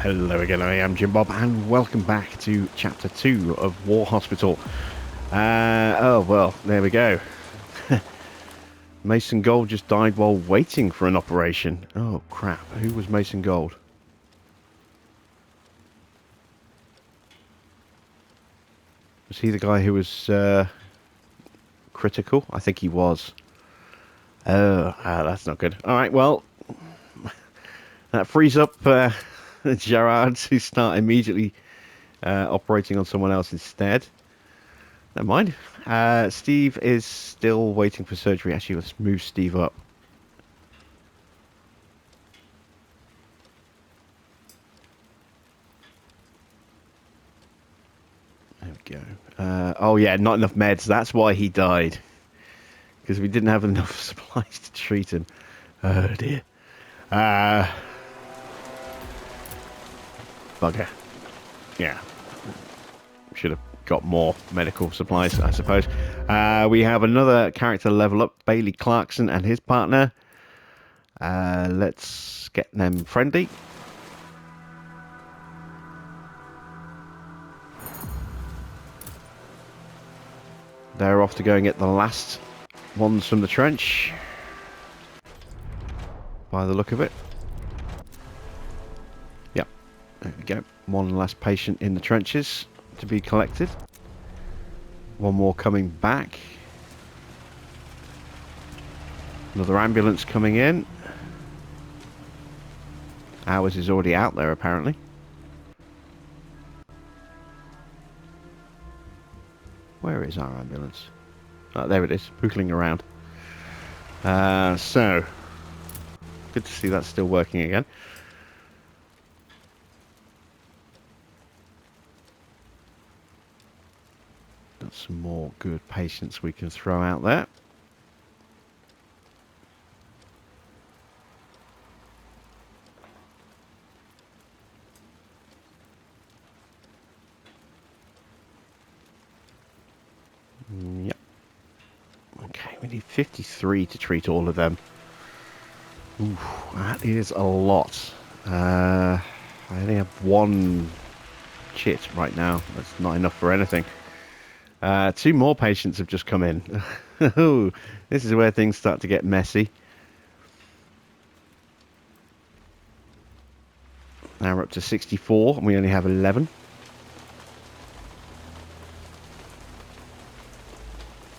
Hello again, I am Jim Bob, and welcome back to Chapter 2 of War Hospital. Oh, well, there we go. Mason Gold just died while waiting for an operation. Oh, crap. Who was Mason Gold? Was he the guy who was critical? I think he was. Oh, that's not good. All right, well, that frees up Gerard to start immediately operating on someone else instead. Never mind. Steve is still waiting for surgery. Actually, let's move Steve up. There we go. Oh, yeah, not enough meds. That's why he died. Because we didn't have enough supplies to treat him. Oh, dear. Bugger. Yeah. Should have got more medical supplies, I suppose. We have another character level up, Bailey Clarkson and his partner. Let's get them friendly. They're off to go and get the last ones from the trench, by the look of it. Yep, there we go. One last patient in the trenches to be collected. One more coming back. Another ambulance coming in. Ours is already out there, apparently. Where is our ambulance? Oh, there it is, pootling around. So, good to see that's still working again. Got some more good patients we can throw out there. Yep. Okay, we need 53 to treat all of them. Ooh, that is a lot. I only have one chit right now. That's not enough for anything. Two more patients have just come in. Ooh, this is where things start to get messy. Now we're up to 64 and we only have 11.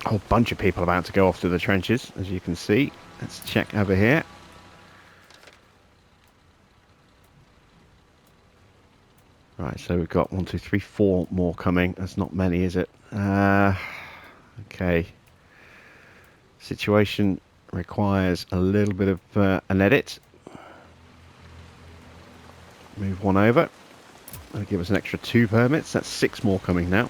A whole bunch of people about to go off to the trenches, as you can see. Let's check over here. Right, so we've got 1, 2, 3, 4 more coming. That's not many, is it? Okay. Situation requires a little bit of an edit. Move one over. That'll give us an extra 2 permits. That's 6 more coming now.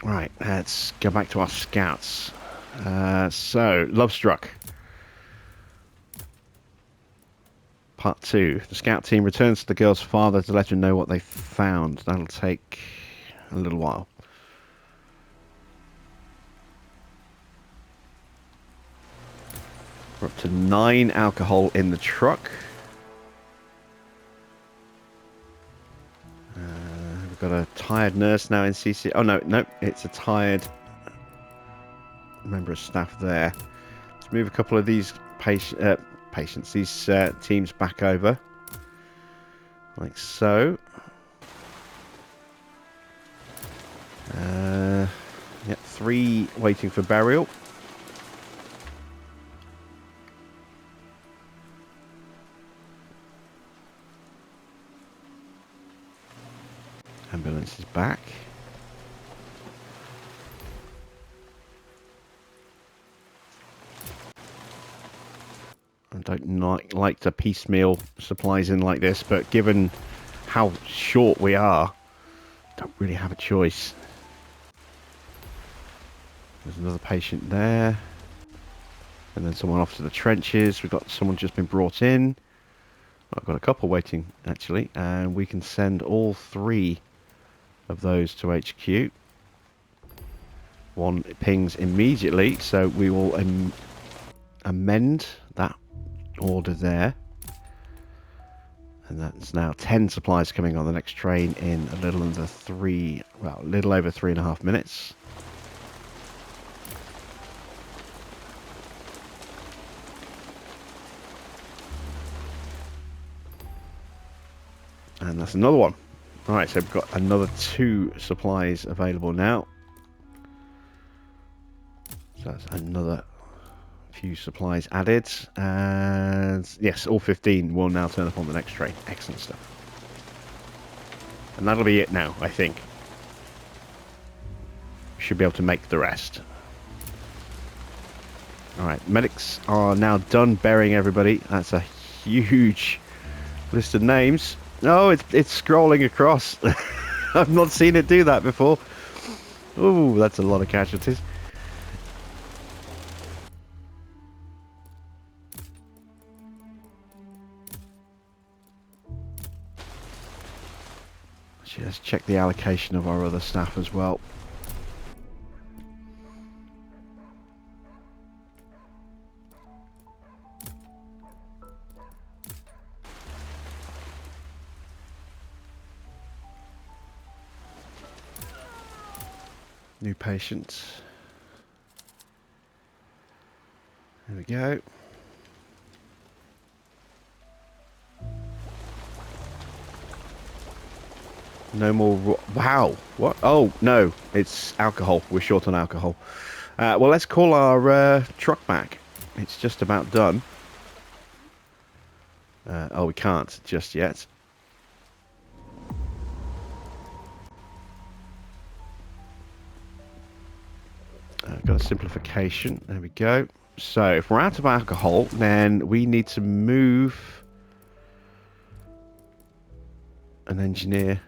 Right, let's go back to our scouts. So, Love Struck. Part 2. The scout team returns to the girl's father to let him know what they found. That'll take a little while. We're up to 9 alcohol in the truck. We've got a tired nurse now in CC. Oh, no, it's a tired member of staff there. Let's move a couple of these patients, these teams back over. Like so. Yep, 3 waiting for burial. Ambulance is back. I don't like to piecemeal supplies in like this, but given how short we are, don't really have a choice. There's another patient there. And then someone off to the trenches. We've got someone just been brought in. I've got a couple waiting, actually. And we can send all 3 of those to HQ. One pings immediately, so we will amend that order there. And that's now 10 supplies coming on the next train in a little under a little over 3.5 minutes. And that's another one. Alright, so we've got another 2 supplies available now. So that's another few supplies added. And yes, all 15 will now turn up on the next train. Excellent stuff. And that'll be it now, I think. Should be able to make the rest. Alright, medics are now done burying everybody. That's a huge list of names. No, it's scrolling across. I've not seen it do that before. Ooh, that's a lot of casualties. Let's check the allocation of our other staff as well. New patient. There we go. No more. Wow. What? Oh, no. It's alcohol. We're short on alcohol. Well, let's call our truck back. It's just about done. Oh, we can't just yet. Got a simplification. There we go. So, if we're out of alcohol, then we need to move an engineer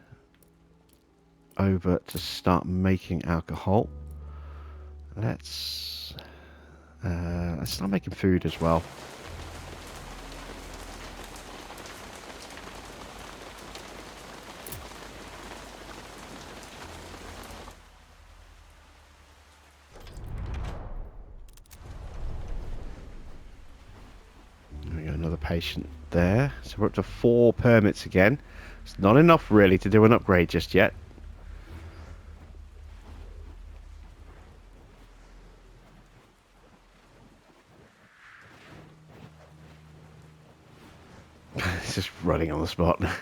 over to start making alcohol. Let's start making food as well. There we go, another patient there. So we're up to 4 permits again. It's not enough really to do an upgrade just yet. It's just running on the spot. Let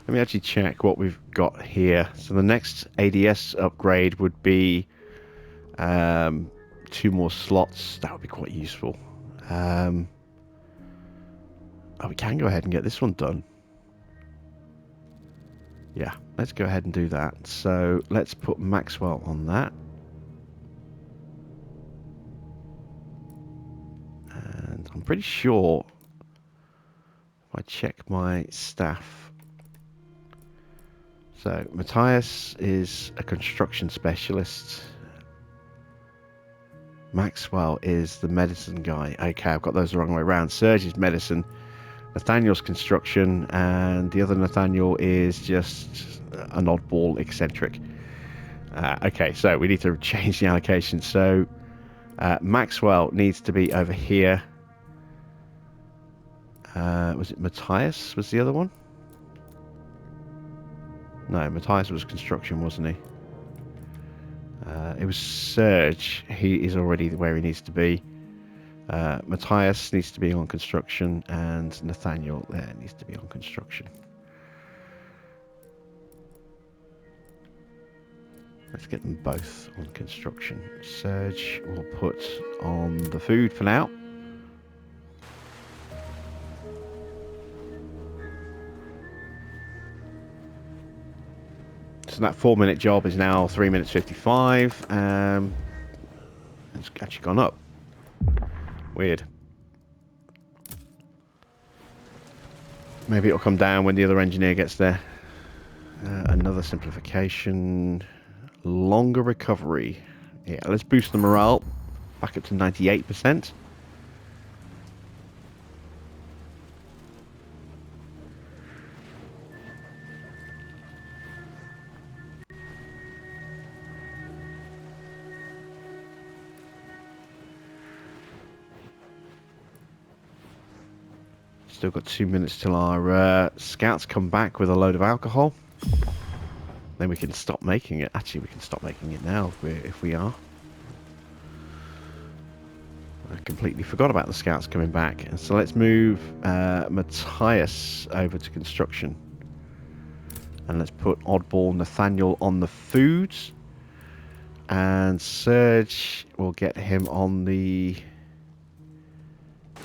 me actually check what we've got here. So the next ADS upgrade would be 2 more slots. That would be quite useful. Oh, we can go ahead and get this one done. Yeah, let's go ahead and do that. So let's put Maxwell on that. And I'm pretty sure if I check my staff. So Matthias is a construction specialist. Maxwell is the medicine guy. Okay, I've got those the wrong way around. Serge is medicine. Nathaniel's construction, and the other Nathaniel is just an oddball eccentric. Okay, so we need to change the allocation. So Maxwell needs to be over here. Was it Matthias was the other one? No, Matthias was construction, wasn't he? It was Serge. He is already where he needs to be. Matthias needs to be on construction, and Nathaniel there needs to be on construction. Let's get them both on construction. Serge will put on the food for now. So that 4-minute job is now 3 minutes 55. It's actually gone up. Weird. Maybe it'll come down when the other engineer gets there. Another simplification. Longer recovery. Yeah, let's boost the morale back up to 98%. Still got 2 minutes till our scouts come back with a load of alcohol. Then we can stop making it. Actually, we can stop making it now if we are. I completely forgot about the scouts coming back. And so let's move Matthias over to construction. And let's put Oddball Nathaniel on the foods. And Serge, will get him on the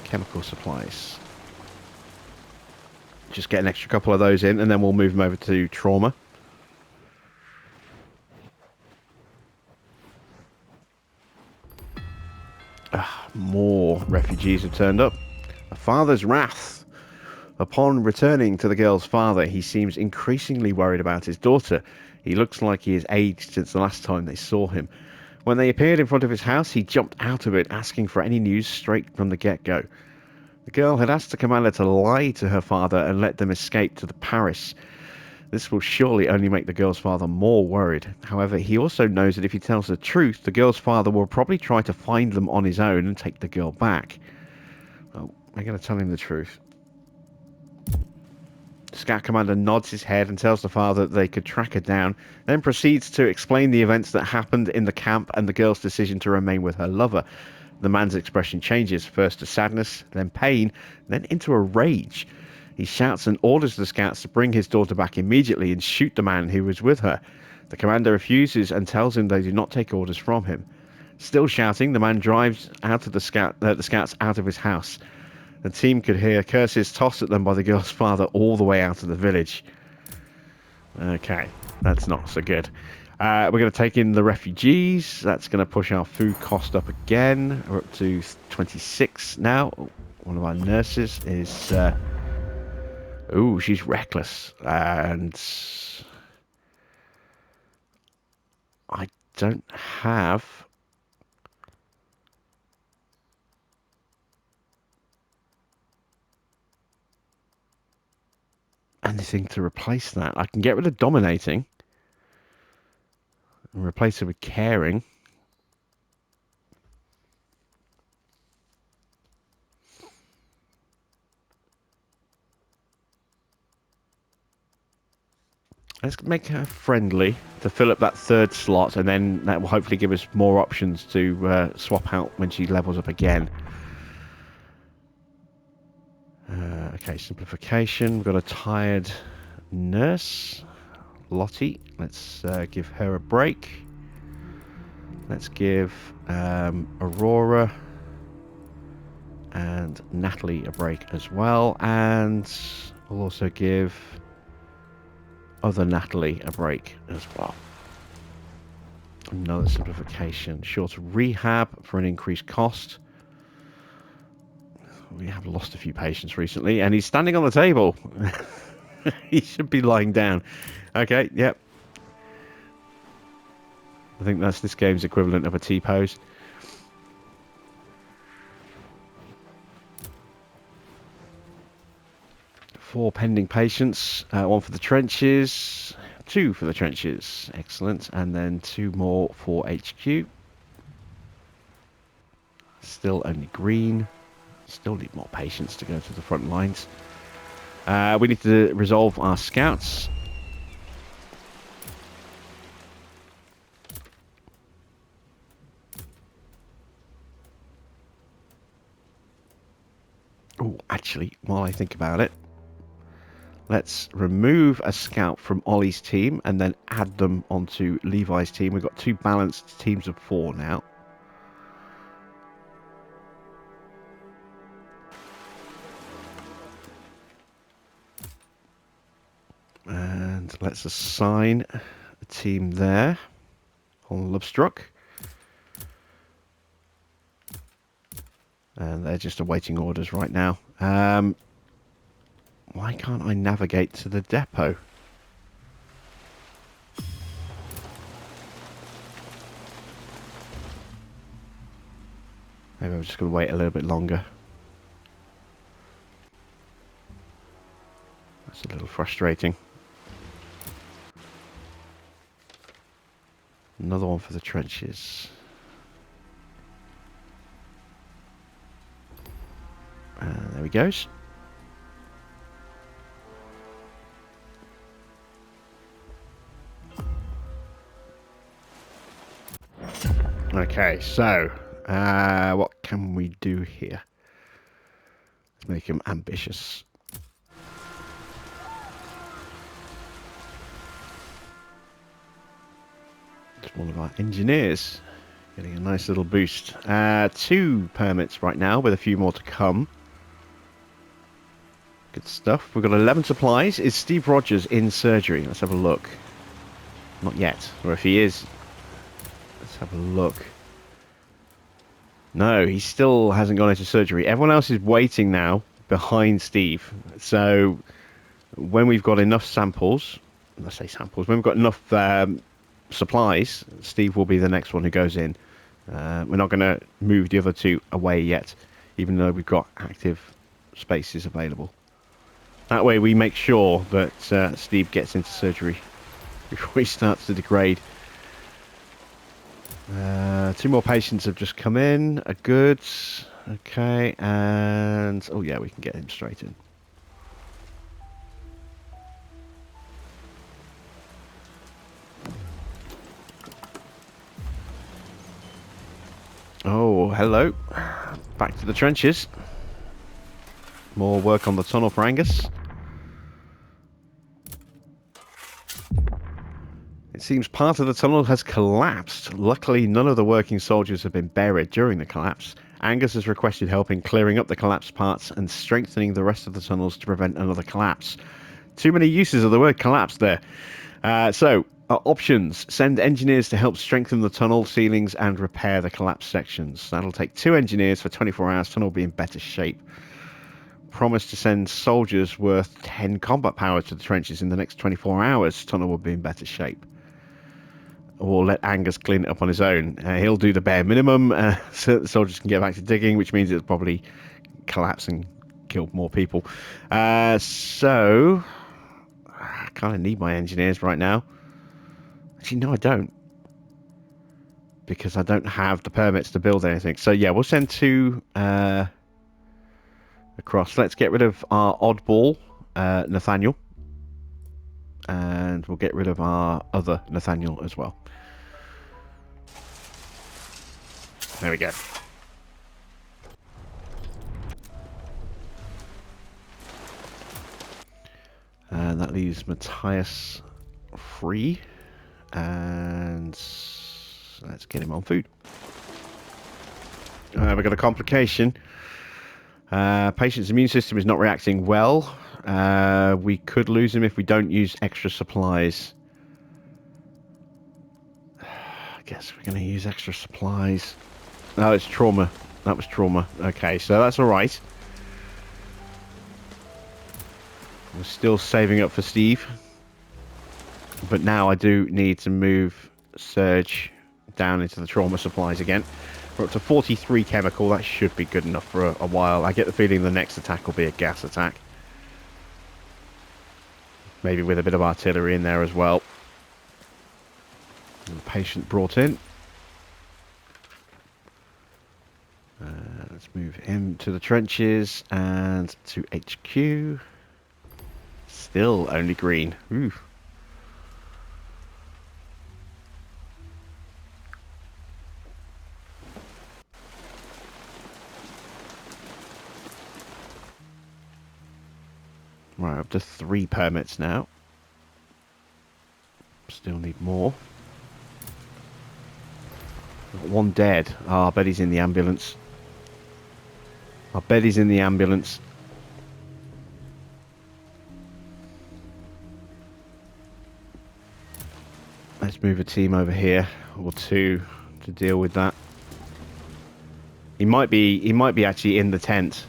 chemical supplies. Just get an extra couple of those in, and then we'll move him over to trauma. More refugees have turned up. A father's wrath. Upon returning to the girl's father, he seems increasingly worried about his daughter. He looks like he has aged since the last time they saw him. When they appeared in front of his house, he jumped out of it, asking for any news straight from the get-go. The girl had asked the commander to lie to her father and let them escape to the Paris. This will surely only make the girl's father more worried. However, he also knows that if he tells the truth, the girl's father will probably try to find them on his own and take the girl back. Oh, I'm going to tell him the truth. The Scout Commander nods his head and tells the father that they could track her down, then proceeds to explain the events that happened in the camp and the girl's decision to remain with her lover. The man's expression changes, first to sadness, then pain, then into a rage. He shouts and orders the scouts to bring his daughter back immediately and shoot the man who was with her. The commander refuses and tells him they do not take orders from him. Still shouting, the man drives out of the scouts out of his house. The team could hear curses tossed at them by the girl's father all the way out of the village. Okay, that's not so good. We're going to take in the refugees. That's going to push our food cost up again. We're up to 26 now. One of our nurses is... ooh, she's reckless. And... I don't have... anything to replace that. I can get rid of dominating and replace it with caring. Let's make her friendly to fill up that third slot, and then that will hopefully give us more options to swap out when she levels up again. Okay, simplification. We've got a tired nurse, Lottie. Let's give her a break. Let's give Aurora and Natalie a break as well, and we'll also give other Natalie a break as well. Another simplification. Shorter rehab for an increased cost. We have lost a few patients recently, and he's standing on the table. He should be lying down. Okay, yep. I think that's this game's equivalent of a T-pose. Four pending patients. One for the trenches. Two for the trenches. Excellent. And then two more for HQ. Still only green. Still need more patients to go to the front lines. We need to resolve our scouts. Oh, actually, while I think about it, let's remove a scout from Ollie's team and then add them onto Levi's team. We've got two balanced teams of 4 now. And let's assign a team there on Lovestruck. And they're just awaiting orders right now. Why can't I navigate to the depot? Maybe I'm just going to wait a little bit longer. That's a little frustrating. Another one for the trenches. There he goes. Okay, so what can we do here? Let's make him ambitious. It's one of our engineers getting a nice little boost. 2 permits right now, with a few more to come. Good stuff. We've got 11 supplies. Is Steve Rogers in surgery? Let's have a look. Not yet. Or if he is, let's have a look. No, he still hasn't gone into surgery. Everyone else is waiting now behind Steve. So when we've got enough samples, let's say samples, when we've got enough supplies, Steve will be the next one who goes in. We're not going to move the other 2 away yet, even though we've got active spaces available. That way we make sure that Steve gets into surgery before he starts to degrade. 2 more patients have just come in. Are good. Okay, and... oh yeah, we can get him straight in. Oh, hello. Back to the trenches. More work on the tunnel for Angus. It seems part of the tunnel has collapsed. Luckily, none of the working soldiers have been buried during the collapse. Angus has requested help in clearing up the collapsed parts and strengthening the rest of the tunnels to prevent another collapse. Too many uses of the word collapse there. Options. Send engineers to help strengthen the tunnel ceilings and repair the collapsed sections. That'll take 2 engineers for 24 hours. Tunnel will be in better shape. Promise to send soldiers worth 10 combat power to the trenches in the next 24 hours. Tunnel will be in better shape. Or let Angus clean it up on his own. He'll do the bare minimum so that the soldiers can get back to digging, which means it'll probably collapse and kill more people. So I kind of need my engineers right now. Actually, no, I don't. Because I don't have the permits to build anything. So yeah, we'll send 2 across. Let's get rid of our oddball, Nathaniel. And we'll get rid of our other Nathaniel as well. There we go. And that leaves Matthias free. And let's get him on food. We've got a complication. Patient's immune system is not reacting well. We could lose him if we don't use extra supplies. I guess we're going to use extra supplies. No, it's trauma. That was trauma. Okay, so that's alright. We're still saving up for Steve. But now I do need to move Surge down into the trauma supplies again. We're up to 43 chemical. That should be good enough for a while. I get the feeling the next attack will be a gas attack. Maybe with a bit of artillery in there as well. And the patient brought in. Let's move him to the trenches and to HQ. Still only green. Ooh. Right, up to 3 permits now. Still need more. Got 1 dead. Oh, I bet he's in the ambulance. I bet he's in the ambulance. Let's move a team over here, or 2, to deal with that. He might be actually in the tent,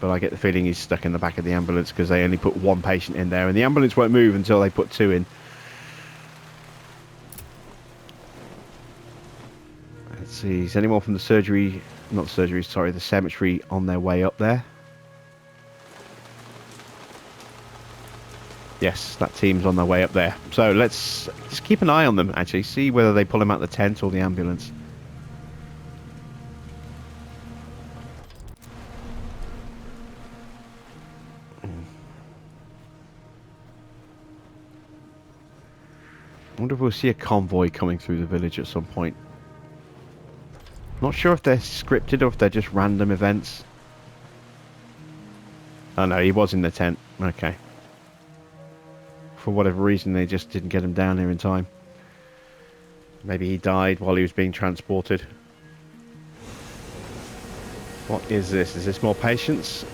but I get the feeling he's stuck in the back of the ambulance because they only put 1 patient in there, and the ambulance won't move until they put 2 in. Let's see, is anyone from the surgery, not the surgery, sorry, the cemetery on their way up there? Yes, that team's on their way up there. So let's just keep an eye on them, actually. See whether they pull him out the tent or the ambulance. I wonder if we'll see a convoy coming through the village at some point. Not sure if they're scripted or if they're just random events. Oh no, he was in the tent. Okay. For whatever reason, they just didn't get him down here in time. Maybe he died while he was being transported. What is this? Is this more patience?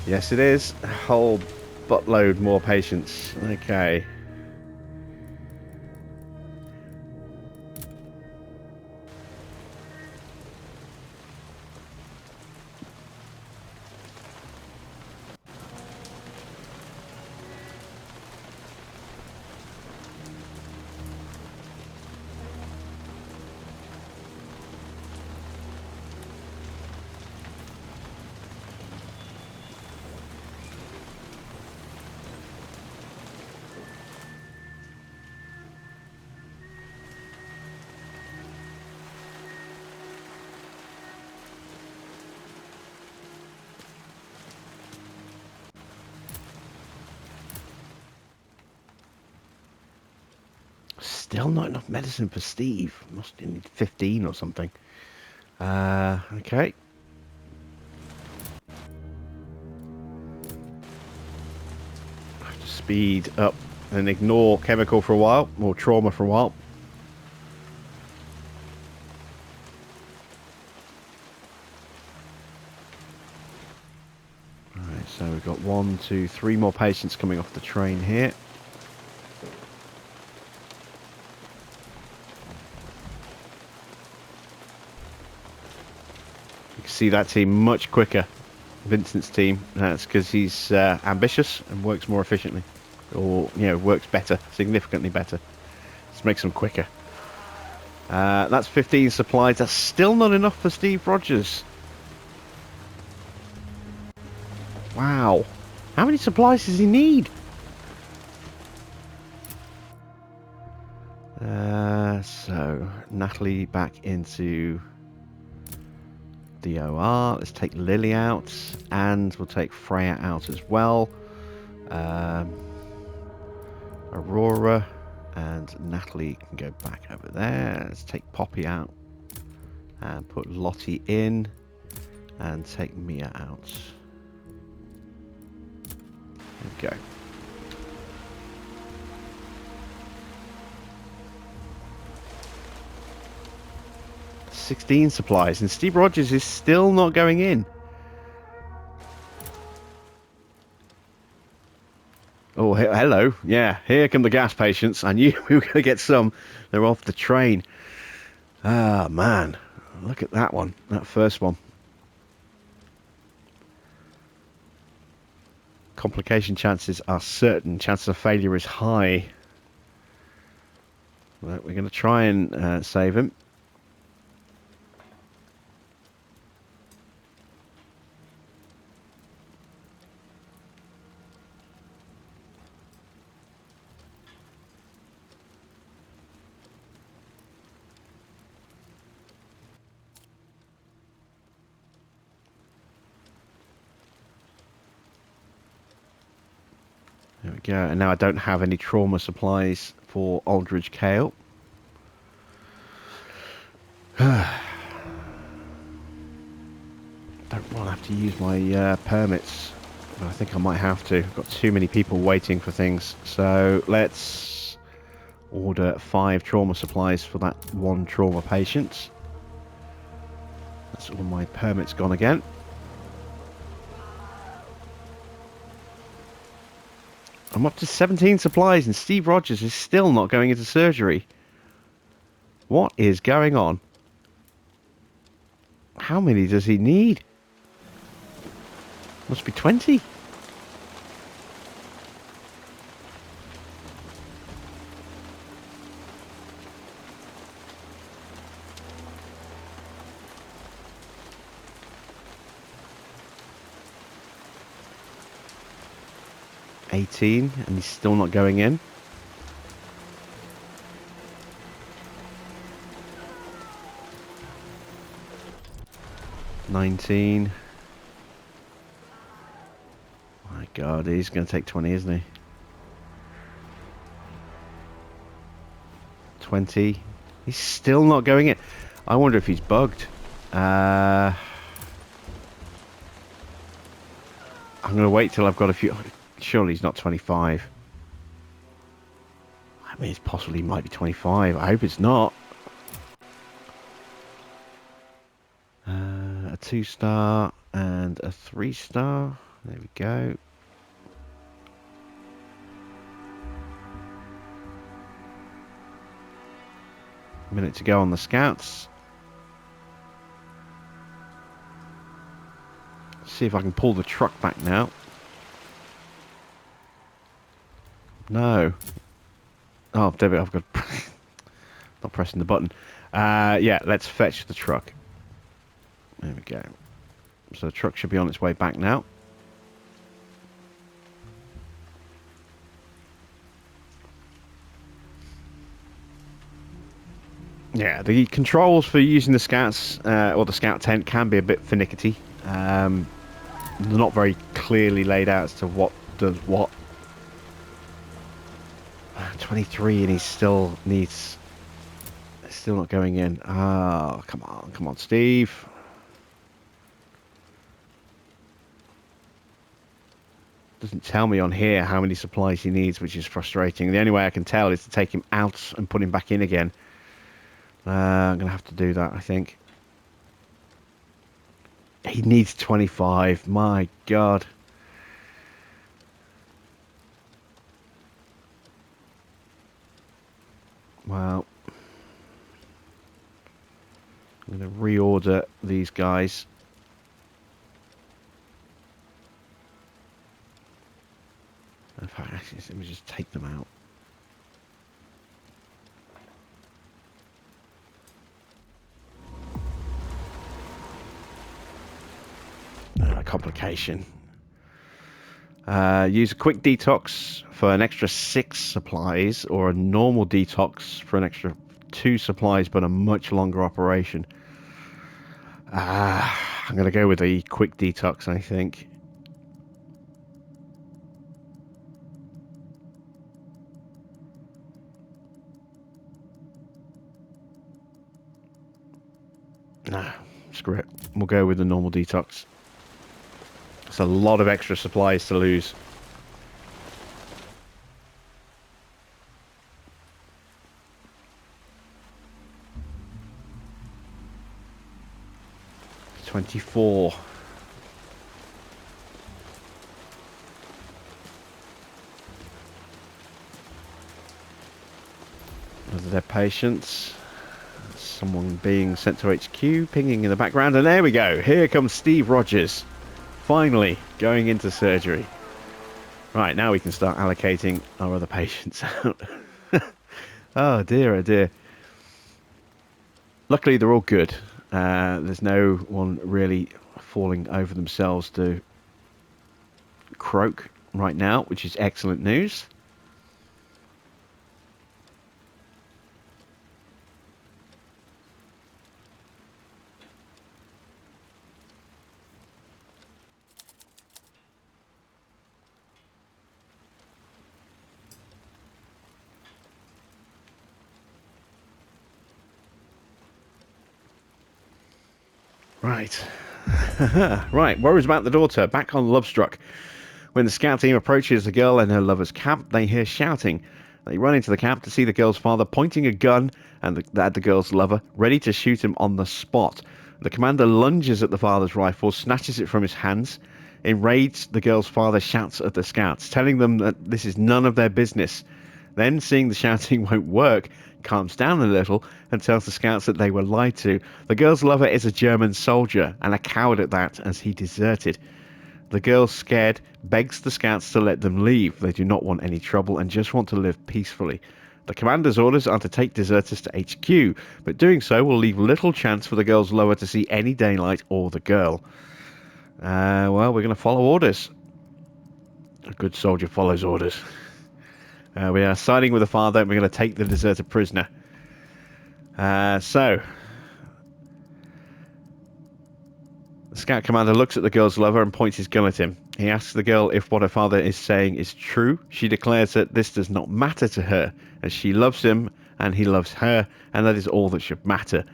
Yes, it is. A whole buttload more patience. Okay. Still not enough medicine for Steve. Must need 15 or something. Okay. Have to speed up and ignore chemical for a while, or trauma for a while. Alright, so we've got 1, 2, 3 more patients coming off the train here. You can see that team much quicker. Vincent's team. That's because he's ambitious and works more efficiently. Or, you know, works better, significantly better. Just makes them quicker. That's 15 supplies. That's still not enough for Steve Rogers. Wow. How many supplies does he need? So, Natalie back into the OR. Let's take Lily out. And we'll take Freya out as well. Aurora and Natalie can go back over there. Let's take Poppy out. And put Lottie in. And take Mia out. There we go. $16 supplies, and Steve Rogers is still not going in. Oh, hello. Yeah, here come the gas patients. I knew we were going to get some. They're off the train. Ah, man. Look at that one. That first one. Complication chances are certain. Chances of failure is high. Well, we're going to try and save him. There we go. And now I don't have any trauma supplies for Aldridge Kale. Don't want to have to use my permits. But I think I might have to. I've got too many people waiting for things. So let's order 5 trauma supplies for that 1 trauma patient. That's all my permits gone again. I'm up to 17 supplies and Steve Rogers is still not going into surgery. What is going on? How many does he need? Must be 20. $18 and he's still not going in. $19. My God, he's going to take 20, isn't he? $20. He's still not going in. I wonder if he's bugged. I'm going to wait till I've got a few... Surely he's not 25. I mean, it's possibly might be 25. I hope it's not. A 2-star and a 3-star. There we go. Minute to go on the scouts. See if I can pull the truck back now. No. Oh, damn it, I've got... not pressing the button. Yeah, let's fetch the truck. There we go. So the truck should be on its way back now. Yeah, the controls for using the scouts, or the scout tent, can be a bit finicky. They're not very clearly laid out as to what does what. 23 and he still needs... Still not going in. Oh, come on, Steve. Doesn't tell me on here how many supplies he needs, which is frustrating. The only way I can tell is to take him out and put him back in again. I'm going to have to do that, I think. He needs 25. My God. Well, I'm going to reorder these guys. In fact, actually, let me just take them out. Complication. Use a quick detox for an extra 6 supplies, or a normal detox for an extra 2 supplies, but a much longer operation. I'm going to go with a quick detox, I think. Nah, screw it. We'll go with the normal detox. It's a lot of extra supplies to lose. $24. Those are their patients. Someone being sent to HQ, pinging in the background, and there we go. Here comes Steve Rogers. Finally going into surgery. Right, now we can start allocating our other patients out. Oh dear, oh dear. Luckily they're all good. There's no one really falling over themselves to croak right now, which is excellent news. Right. Right, worries about the daughter. Back on Lovestruck. When the scout team approaches the girl and her lover's camp, they hear shouting. They run into the camp to see the girl's father pointing a gun at the girl's lover, ready to shoot him on the spot. The commander lunges at the father's rifle, snatches it from his hands. Enraged, the girl's father shouts at the scouts, telling them that this is none of their business. Then, seeing the shouting won't work, calms down a little and tells the scouts that they were lied to. The girl's lover is a German soldier, and a coward at that, as he deserted. The girl, scared, begs the scouts to let them leave. They do not want any trouble and just want to live peacefully. The commander's orders are to take deserters to HQ, but doing so will leave little chance for the girl's lover to see any daylight or the girl. Well, we're going to follow orders. A good soldier follows orders. We are siding with the father, and we're going to take the deserter prisoner. So, the scout commander looks at the girl's lover and points his gun at him. He asks the girl if what her father is saying is true. She declares that this does not matter to her, as she loves him and he loves her, and that is all that should matter.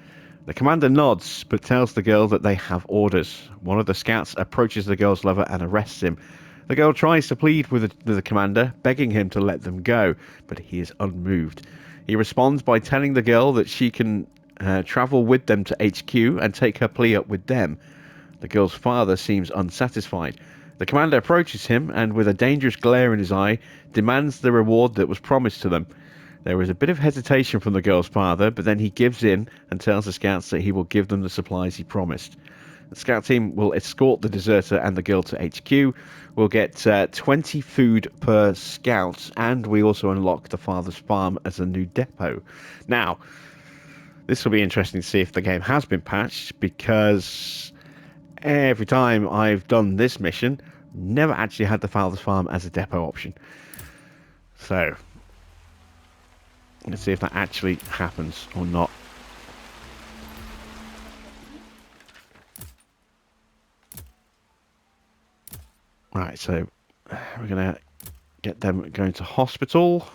The commander nods, but tells the girl that they have orders. One of the scouts approaches the girl's lover and arrests him. The girl tries to plead with the commander, begging him to let them go, but he is unmoved. He responds by telling the girl that she can travel with them to HQ and take her plea up with them. The girl's father seems unsatisfied. The commander approaches him and, with a dangerous glare in his eye, demands the reward that was promised to them. There is a bit of hesitation from the girl's father, but then he gives in and tells the scouts that he will give them the supplies he promised. The scout team will escort the deserter and the girl to HQ. We'll get 20 food per scout, and we also unlock the father's farm as a new depot. Now, this will be interesting to see if the game has been patched, because every time I've done this mission, never actually had the father's farm as a depot option. So, let's see if that actually happens or not. Right, so we're going to get them going to hospital.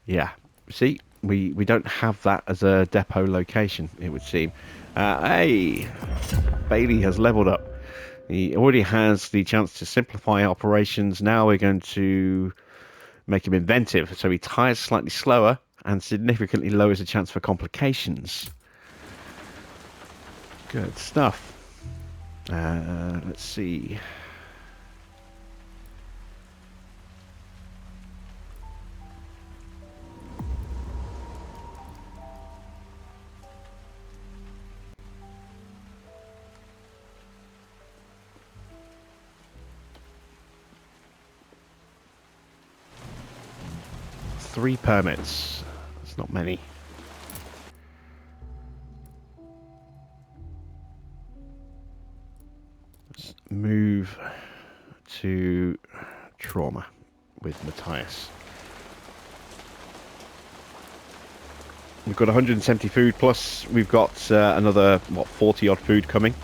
Yeah, see, we don't have that as a depot location, it would seem. Hey, Bailey has leveled up. He already has the chance to simplify operations. Now we're going to make him inventive, so he tires slightly slower and significantly lowers the chance for complications. Good stuff. Let's see. Three permits. That's not many. Let's move to trauma with Matthias. We've got 170 food, plus we've got another, 40 odd food coming.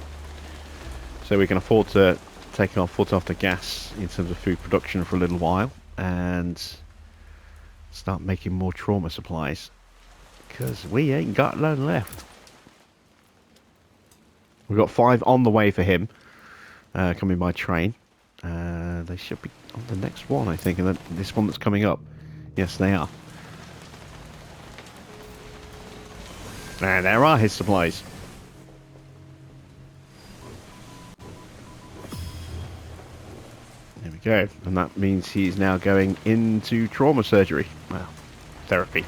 So we can afford to take our foot off the gas in terms of food production for a little while and start making more trauma supplies, because we ain't got none left. We've got 5 on the way for him, coming by train. They should be on the next one, I think, and then this one that's coming up. Yes, they are. And there are his supplies. There we go. And that means he's now going into trauma surgery. Well, therapy.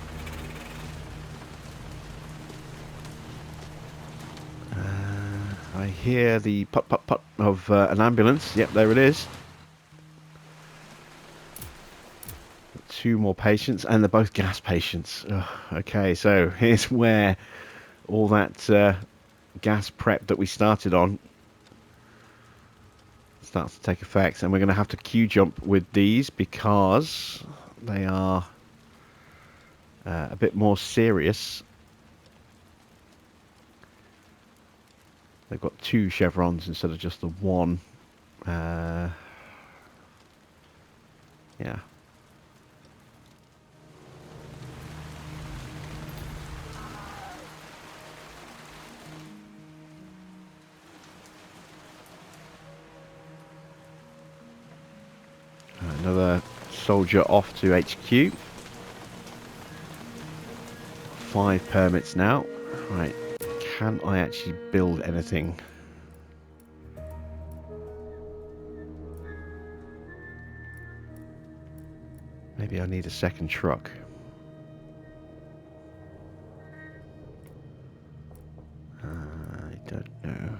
I hear the put of an ambulance. Yep, there it is. 2 more patients, and they're both gas patients. Ugh, okay, so here's where all that gas prep that we started on starts to take effect, and we're going to have to queue jump with these because they are a bit more serious. They've got 2 chevrons instead of just the 1. Yeah. Another soldier off to HQ. 5 permits now. Right. Can I actually build anything? Maybe I need a second truck. I don't know.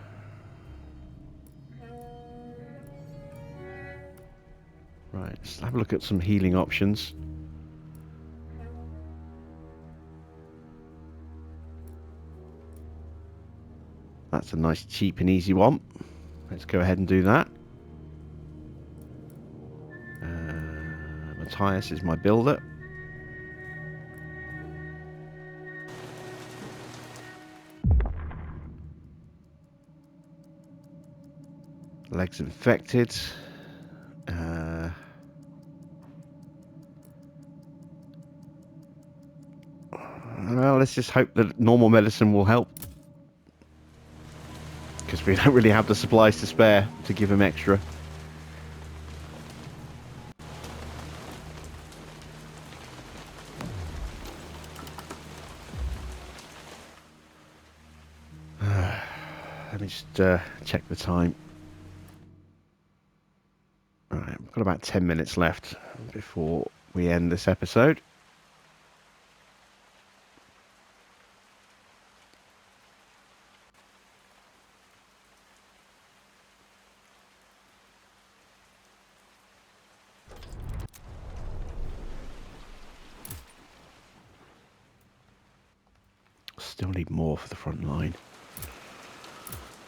Right, let's have a look at some healing options. That's a nice, cheap and easy one. Let's go ahead and do that. Matthias is my builder. Legs infected. Well, let's just hope that normal medicine will help. Because we don't really have the supplies to spare to give him extra. Let me just check the time. Alright, we've got about 10 minutes left before we end this episode. Still need more for the front line.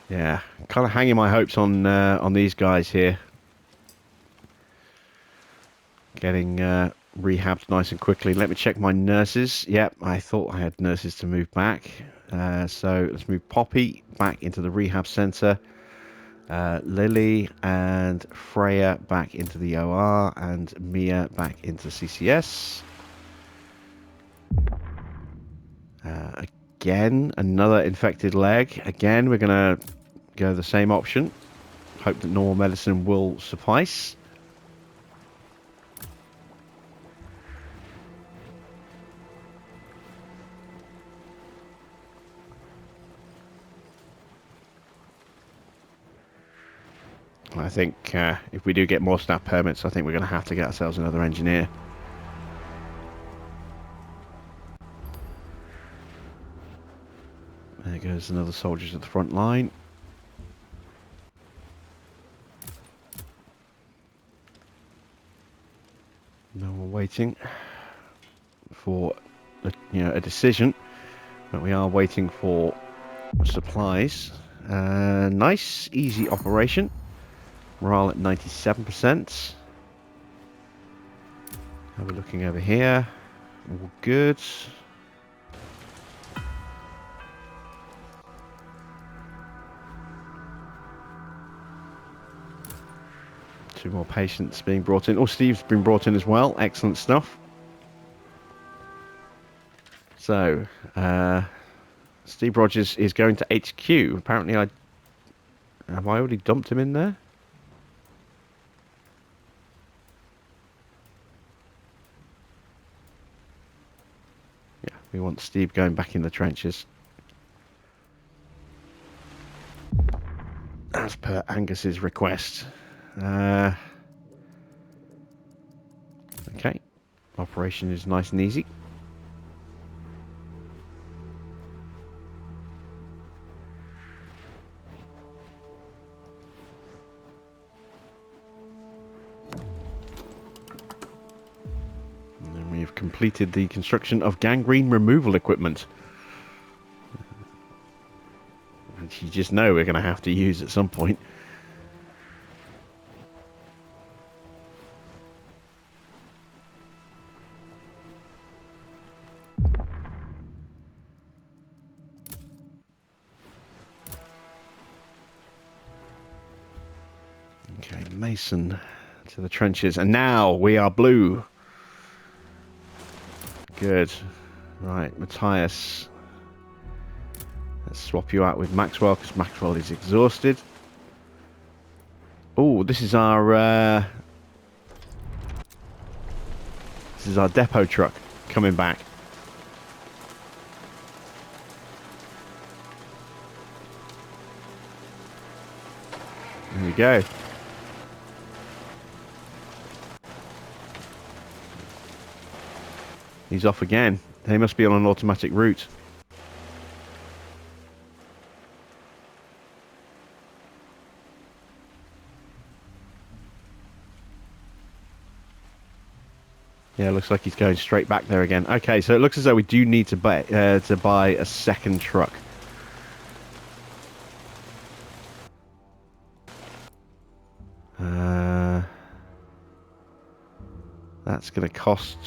Yeah, kind of hanging my hopes on these guys here. Getting rehabbed nice and quickly. Let me check my nurses. Yep, I thought I had nurses to move back. So let's move Poppy back into the rehab center. Lily and Freya back into the OR, and Mia back into CCS. Again, another infected leg. Again, we're going to go the same option. Hope that normal medicine will suffice. I think if we do get more staff permits, I think we're going to have to get ourselves another engineer. There goes another soldier to the front line. No, we're waiting for a decision, but we are waiting for supplies. Nice, easy operation. Morale at 97%. How are we looking over here? All good. Two more patients being brought in. Oh, Steve's been brought in as well. Excellent stuff. So, Steve Rogers is going to HQ. Apparently, have I already dumped him in there? Yeah, we want Steve going back in the trenches. As per Angus's request. Okay. Operation is nice and easy. And then we have completed the construction of gangrene removal equipment. Which you just know we're going to have to use at some point. Okay, Mason to the trenches. And now we are blue. Good. Right, Matthias. Let's swap you out with Maxwell, because Maxwell is exhausted. Oh, this is our depot truck coming back. There we go. He's off again. They must be on an automatic route. Yeah, looks like he's going straight back there again. Okay, so it looks as though we do need to buy a second truck. That's going to cost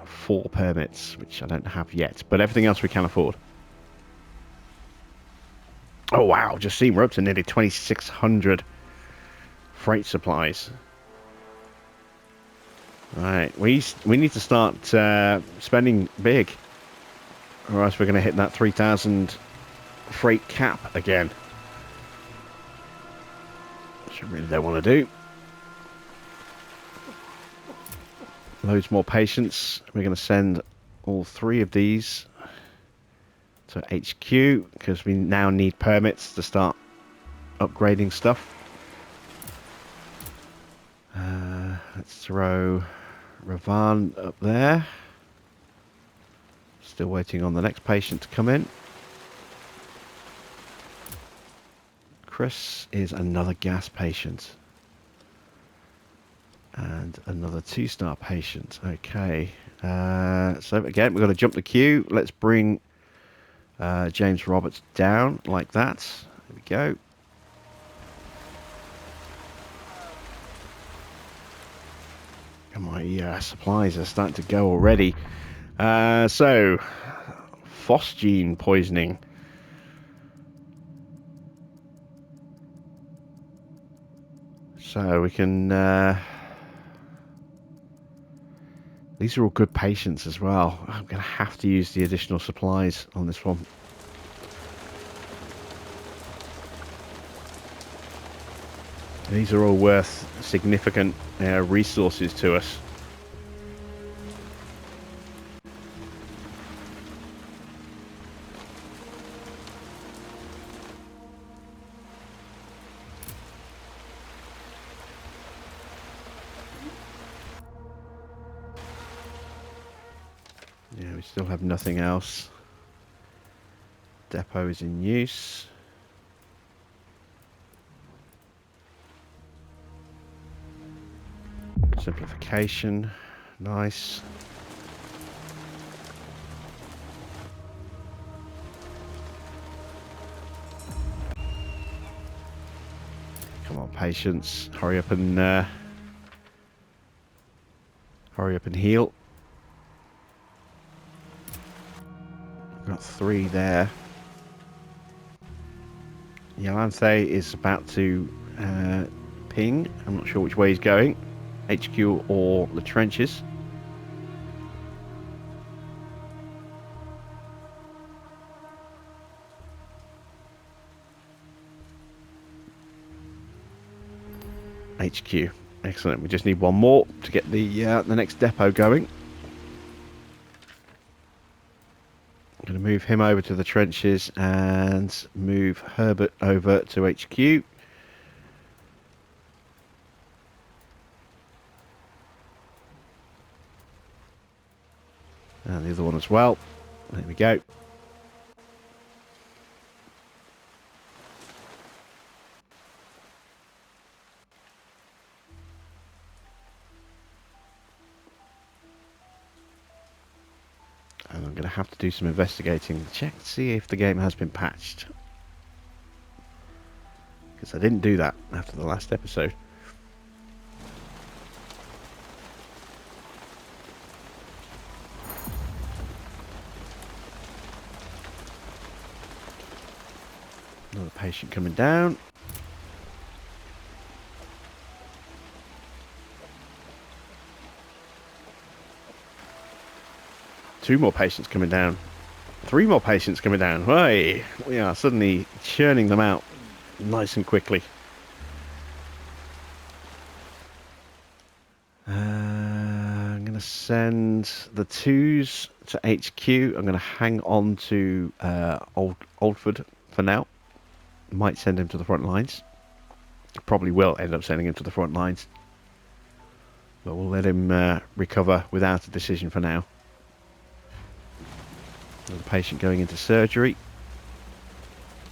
4 permits, which I don't have yet, but everything else we can afford. Oh wow, just seen we're up to nearly 2,600 freight supplies. Right, we need to start spending big. or else we're going to hit that 3,000 freight cap again. Which I really don't want to do. Loads more patients. We're going to send all 3 of these to HQ because we now need permits to start upgrading stuff. Let's throw Ravan up there. Still waiting on the next patient to come in. Chris is another gas patient. And another 2-star patient. Okay. So again, we're going to jump the queue. Let's bring James Roberts down like that. There we go. And my supplies are starting to go already. So, phosgene poisoning. So we can... these are all good patients as well. I'm going to have to use the additional supplies on this one. These are all worth significant resources to us. Yeah, we still have nothing else. Depot is in use. Simplification. Nice. Come on, patience. Hurry up and heal. Got 3 there. Yalanthe is about to ping. I'm not sure which way he's going. HQ or the trenches. HQ. Excellent. We just need one more to get the next depot going. I'm going to move him over to the trenches and move Herbert over to HQ. And the other one as well. There we go. And I'm going to have to do some investigating to check to see if the game has been patched. Because I didn't do that after the last episode. Another patient coming down. Two more patients coming down. 3 more patients coming down. Hey, we are suddenly churning them out nice and quickly. I'm going to send the 2s to HQ. I'm going to hang on to Oldford for now. Might send him to the front lines. Probably will end up sending him to the front lines. But we'll let him recover without a decision for now. Another patient going into surgery,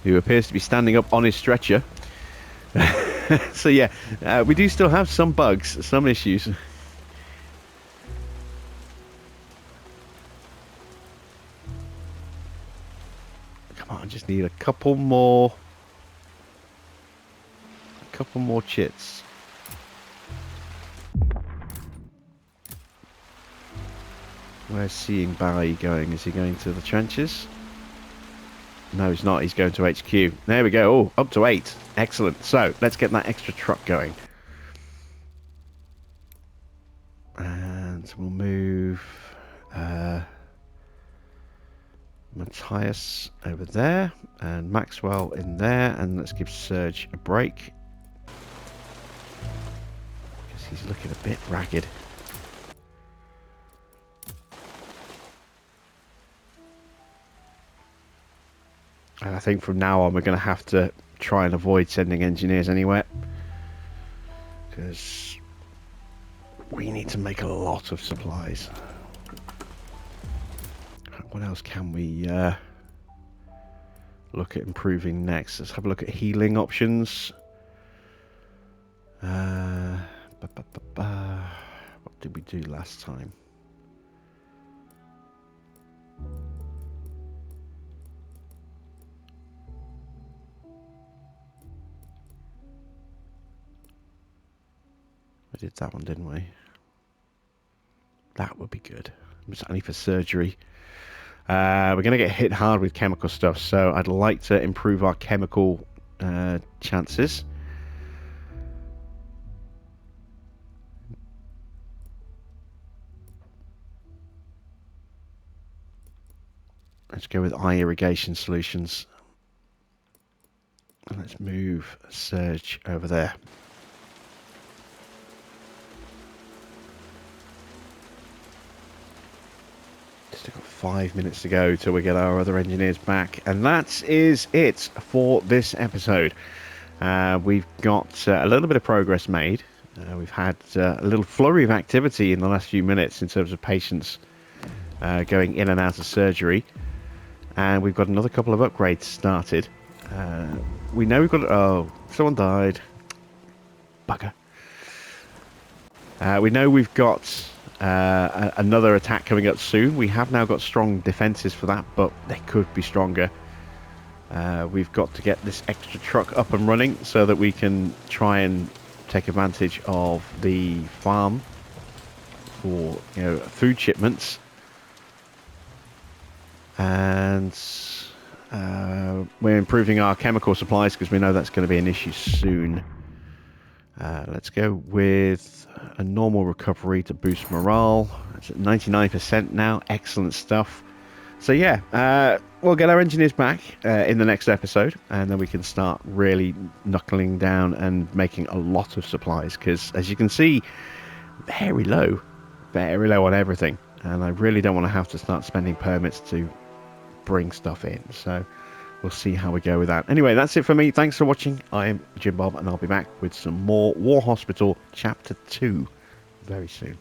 who appears to be standing up on his stretcher. So yeah, we do still have some bugs, some issues. Come on, I just need a couple more chits. Where's Seeing Barry going? Is he going to the trenches? No, he's not. He's going to HQ. There we go. Oh, up to 8. Excellent. So, let's get that extra truck going. And we'll move Matthias over there, and Maxwell in there, and let's give Serge a break. Because he's looking a bit ragged. And I think from now on we're going to have to try and avoid sending engineers anywhere. Because we need to make a lot of supplies. What else can we look at improving next? Let's have a look at healing options. What did we do last time? We did that one, didn't we? That would be good. It's only for surgery. We're going to get hit hard with chemical stuff, so I'd like to improve our chemical chances. Let's go with eye irrigation solutions. And let's move Surge over there. Still got 5 minutes to go till we get our other engineers back, and that is it for this episode. We've got a little bit of progress made. We've had a little flurry of activity in the last few minutes in terms of patients going in and out of surgery, and we've got another couple of upgrades started. We know we've got... Oh, someone died. Bugger. We know we've got another attack coming up soon. We have now got strong defenses for that, but they could be stronger. We've got to get this extra truck up and running so that we can try and take advantage of the farm for, you know, food shipments. And we're improving our chemical supplies because we know that's going to be an issue soon. Let's go with a normal recovery to boost morale. It's at 99% now. Excellent stuff. So yeah, we'll get our engineers back in the next episode, and then we can start really knuckling down and making a lot of supplies, because as you can see, very low on everything, and I really don't want to have to start spending permits to bring stuff in. So we'll see how we go with that. Anyway, that's it for me. Thanks for watching. I am Jim Bob, and I'll be back with some more War Hospital Chapter 2 very soon.